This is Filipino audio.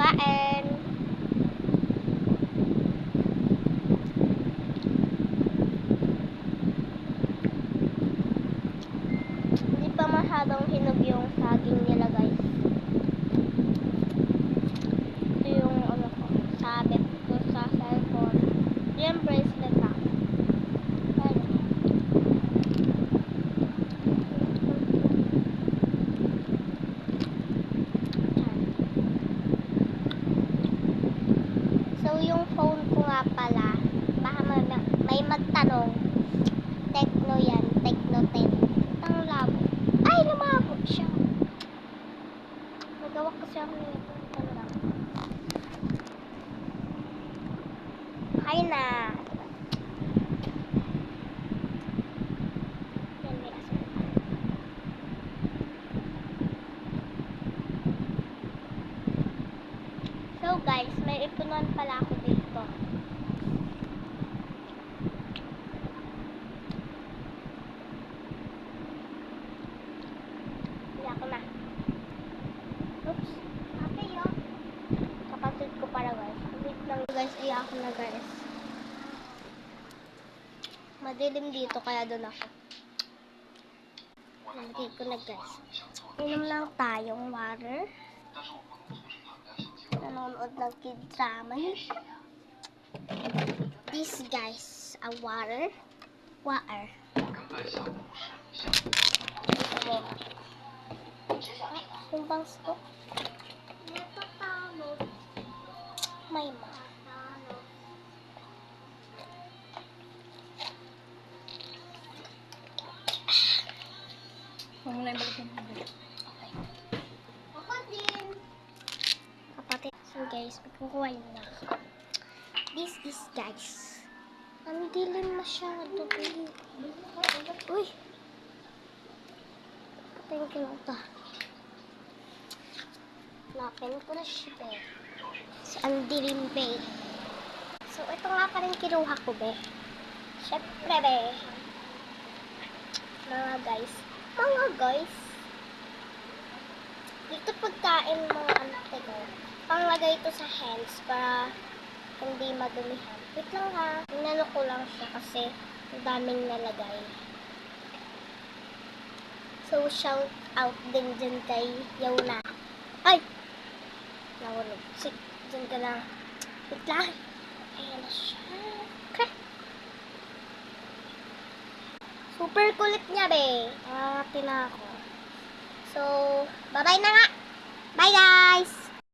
Kain. Hindi pa masyadong hinog yung saging nila, guys. Ito yung ano ko, sabit ko sa cellphone. Yung bracelet ha. So, yung phone ko nga pala, baka may magtanong, Tecno yan, Tecno 10. Ang labo. Ay, lumabo siya. Nagawa ko siya nito. Ito lang. Ay na. Yan, may aso. So guys, may ipunan pala ako dito. Iyak ko na. Oops. Okay yun. Kapatid ko para guys. Wait lang guys, iyak ko na guys. Madilim dito kaya doon ako. Nalagay ko na guys. Inom lang tayong water. Nanonood ng kid drama. This guys, a water. Water. Yung bangs ko. May ma. Huwag mo na ibalikin. Okay. Ako din. Kapatid. So guys, magkukuha yun na. This is guys. Ang dilim masyado. Uy. Patayin ko lang ito. Lapin ko na siya, be. So, ang dilim, be. So, ito nga pa rin kinuha ko, be. Syempre, be. Mga guys. Dito pagkain mga anak ko. Panglagay ito sa hands para hindi madumihan. Wait lang ha. Inano ko lang siya kasi ang daming nalagay. So, shout out din dyan kay Yona. Ay! Nawalog. Dyan ka lang. Wait lang. Ayan na siya. Okay. Super kulit niya, be. Nakakati na ako. So, bye-bye na nga. Bye, guys!